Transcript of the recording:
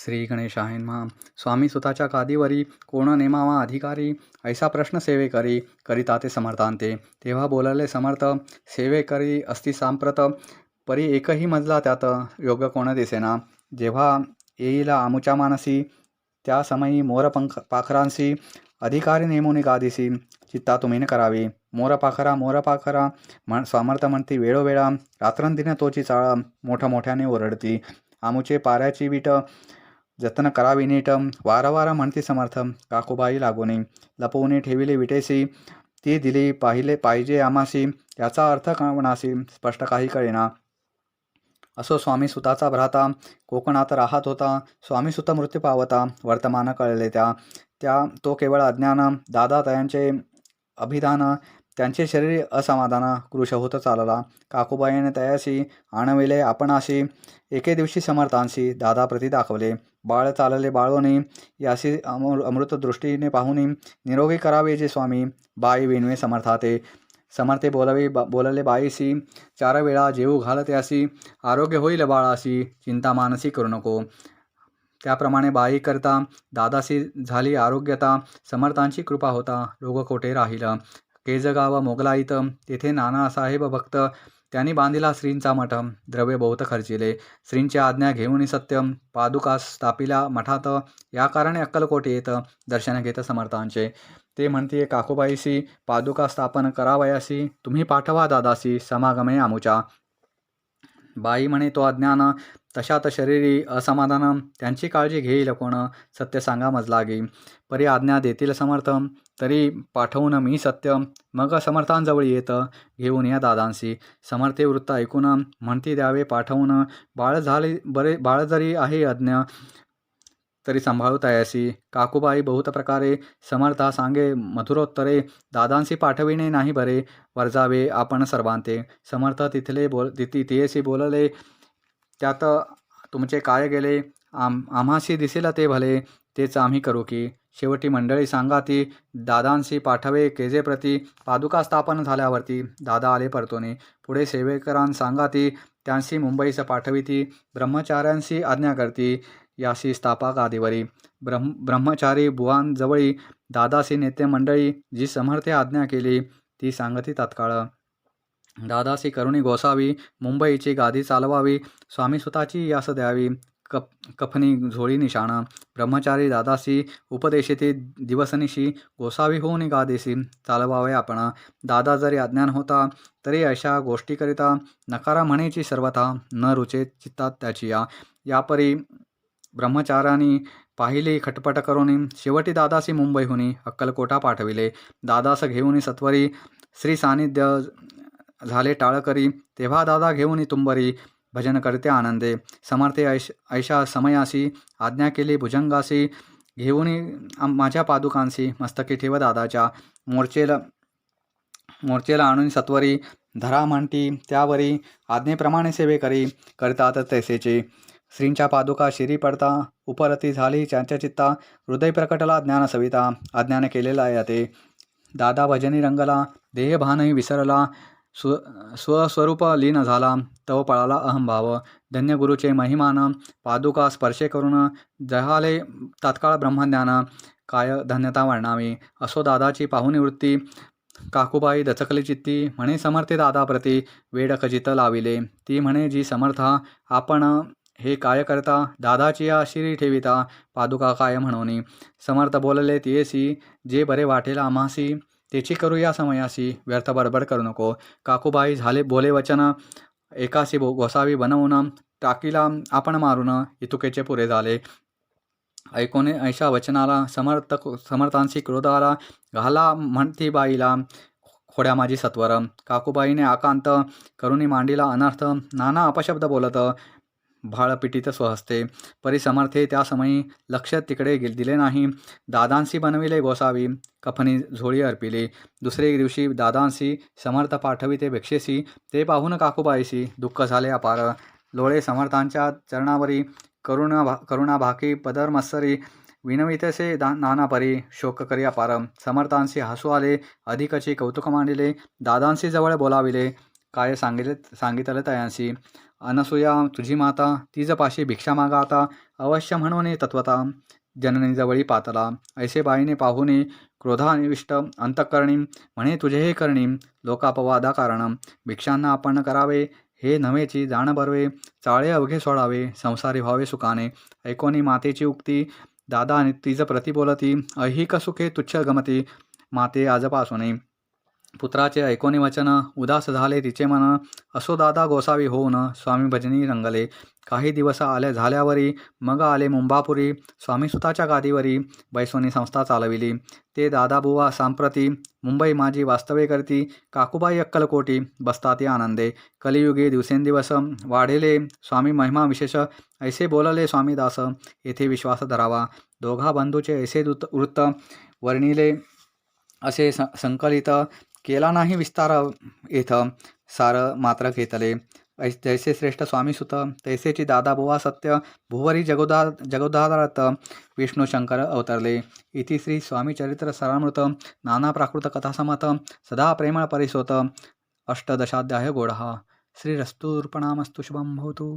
श्री गणेशाय नमः. स्वामी सुताच्या गादीवरी कोण नेमावा अधिकारी, ऐसा प्रश्न सेवेकरी करिता ते समर्थांते. तेव्हा बोलले समर्थ, सेवेकरी असती सांप्रत, परी एकही मजला त्यात योग्य कोण दिसेना. जेव्हा येईल आमुच्या मानसी, त्या समयी मोर पाखरांसी, अधिकारी नेमून गादीसी, चित्ता तुम्ही करावी. मोर पाखरा समर्थ म्हणती वेळोवेळा, रात्रंदिन तोची चाळ, मोठमोठ्याने ओरडती. आमुचे पाऱ्याची वीट, जतन करावी नीट, वारंवार म्हणती समर्थ, काकूबाई लागोनी. लपवून ठेविली विटेसी, ती दिली पाहिजे आमासी, याचा अर्थ कळवणासी स्पष्ट काही कळेना. असो स्वामी सुताचा भ्राता, कोकणात राहत होता. स्वामी सुत मृत्यू पावता, वर्तमान कळले त्या तो केवळ अज्ञान. दादा तयांचे अभिधान, त्यांचे शरीर असमाधान, कृश होत चालला. काकूबाईने तयासी आणविले आपणाशी, एके दिवशी समर्थांशी दादा प्रती दाखवले. बाळ चालले बाळोनी, यासी अमृत दृष्टीने पाहुनी, निरोगी करावे जे स्वामी. बाई विणवे समर्थाते, समर्थे बोलले बाईसी, 4 वेळा जेऊ घाल त्यासी, आरोग्य होईल बाळासी, चिंता मानसी करू नको. त्याप्रमाणे बाई करता दादासी झाली आरोग्यता. समर्थांची कृपा होता, रोग कोठे राहिलं. केजगाव मोगलाईत, तेथे नानासाहेब भक्त, त्यांनी बांधिला श्रींचा मठ. द्रव्य बहुत खर्चिले, श्रींची आज्ञा घेऊन सत्य, पादुका स्थापिल्या मठात. या कारणे अक्कलकोट येत दर्शन घेत समर्थांचे. ते म्हणते काकूबाईसी, पादुका स्थापन करावयासी, तुम्ही पाठवा दादासी, समागमे आमुच्या. बाई म्हणे तो अज्ञान, तशात शरीरी असमाधान, त्यांची काळजी घेईल कोण, सत्य सांगा मजलागी. परी आज्ञा देतील समर्थ, तरी पाठवून मी सत्य. मग समर्थांजवळ येत, घेऊन या दादांशी. समर्थे वृत्त ऐकून, म्हणती द्यावे पाठवून. बाळ जरी आहे अज्ञ, तरी सांभाळू तयासी. काकूबाई बहुत प्रकारे समर्था सांगे मधुरोत्तरे, दादांशी पाठविणे नाही बरे, वर्जावे आपण सर्वांते. समर्थ तियेसी बोलले, त्यात तुमचे काय गेले, आम्हाशी दिसेल ते भले, तेच आम्ही करू की. शेवटी मंडळी सांगा ती, दादांशी पाठवे केजेप्रती. पादुका स्थापन झाल्यावरती दादा आले परतोनी. पुढे सेवेकरां सांगा ती, त्यांशी मुंबईस पाठविती. ब्रह्मचार्यांशी आज्ञा करती, याशी स्थापा गादीवरी. ब्रह्मचारी बुवांजवळी दादासी नेते मंडळी, जी समर्थे आज्ञा केली ती सांगती तात्काळ. दादासी करुणी गोसावी, मुंबईची गादी चालवावी. स्वामीसुताची यास द्यावी, कफनी झोळी निशाण. ब्रह्मचारी दादासी उपदेशिती, दिवसनिशी गोसावी होऊन गादीसी चालवावे आपण. दादा जरी अज्ञान होता, तरी अशा गोष्टीकरिता नकारा म्हणेची सर्वथा, न रुचे चित्तात त्याची. यापरी ब्रह्मचार्यांनी पाहिली खटपट करून, शेवटी दादासी मुंबईहुनी अक्कलकोटा पाठविले. दादास घेऊन सत्वरी श्री सानिध्य झाले टाळकरी. तेव्हा दादा घेऊन तुंबरी, भजन करते आनंदे. समर्थे ऐशा समयासी, आज्ञा केली भुजंगासी. घेऊन माझ्या पादुकांशी, मस्तकी ठेव दादाच्या. मोर्चेला आणून सत्वरी, धरा म्हणती त्यावरी. आज्ञेप्रमाणे सेवेकरी करतात तैसेचे. श्रींच्या पादुका शिरी पडता, उपरती झाली त्यांच्या चित्ता. हृदय प्रकटला ज्ञान सविता, अज्ञान केलेला याते. दादा भजनी रंगला, देहभानही विसरला. स्वस्वरूप लीन झाला, तव पळाला अहंभाव. धन्य गुरुचे महिमान, पादुका स्पर्शे करून, जहाले तात्काळ ब्रह्मज्ञान. काय धन्यता वर्णावी. असो दादाची पाहुणी वृत्ती, काकूबाई दचकली चित्ती. म्हणे समर्थे दादाप्रती, वेड खजित लाविले. ती म्हणे जी समर्था, आपण हे काय करता. दादाची या शिरी ठेविता, पादुका काय म्हणोनी. समर्थ बोलले तियेसी, जे बरे वाटेल आम्हासी, तेची करूया समयासी. व्यर्थ बडबड करू नको. काकूबाई झाले बोले वचन, एकासी गोसावी बनवून, टाकीला आपण मारून. इतुकेचे पुरे झाले. ऐकून ऐशा वचनाला समर्थांशी क्रोध आला. घाला म्हणती बाईला, खोड्या माझी सत्वर. काकूबाईने आकांत करुणी मांडीला अनर्थ. नाना अपशब्द बोलत, भाळपिटीत स्वहस्ते. परी समर्थे त्या समयी लक्ष तिकडे दिले नाही. दादांशी बनविले गोसावी, कफनी झोळी अर्पिली. दुसरे दिवशी दादांशी समर्थ पाठविते भिक्षेसी. ते पाहून काकूबाईशी दुःख झाले अपार. लोळे समर्थांच्या चरणावरी, करुणा भाकी पदर मत्सरी. विनवितसे नानापरी, शोक करी अपार. समर्थांशी हसू आले, अधिकची कौतुक मांडिले. दादांशी जवळ बोलाविले, काय सांगितले तयांसी. अनसूया तुझी माता तिजपाशी भिक्षा मागा आता. अवश्य म्हणून तत्वता जननी जवळी पातला. ऐसे बाईने पाहुणे क्रोधानिविष्ट अंतःकरणी म्हणे तुझे करणी लोकापवादा कारण. भिक्षांना आपण करावे हे नव्हेची जाण बरवे. चाळे अवघे सोडावे संसारी व्हावे सुखाने. ऐकोनी मातेची उक्ती दादा तिज प्रति बोलती. ऐहिक सुखे तुच्छ गमती माते आजपासून. पुत्राचे ऐकोनी वचन उदास झाले तिचे मन. असो दादा गोसावी होऊन स्वामी भजनी रंगले. काही दिवस झाल्यावरी मग आले मुंबापुरी. स्वामी सुताच्या गादीवरी बैसोनी संस्था चालविली. ते दादाबुवा सांप्रती मुंबई माझी वास्तवे करती. काकुबाई अक्कलकोटी बसताती आनंदे. कलियुगे दिवसेंदिवस वाढेले स्वामी महिमा विशेष. ऐसे बोलले स्वामीदास येथे विश्वास धरावा. दोघा बंधूचे ऐसे वृत्त वर्णिले असे संकलित केला नाही विस्तार येथ सार मात्र घेतले. जैसे श्रेष्ठ स्वामी सुत तैसेची दादा बुवा सत्य भुवरी जगोदारत विष्णू शंकर अवतरले. इति श्री स्वामी चरित्र सरामृत नाना प्राकृत कथासमत सदा प्रेमळ परिसोत अष्टदशाध्याय गोडहा. श्रीरस्तूर्पणामस्तु शुभं भवतु.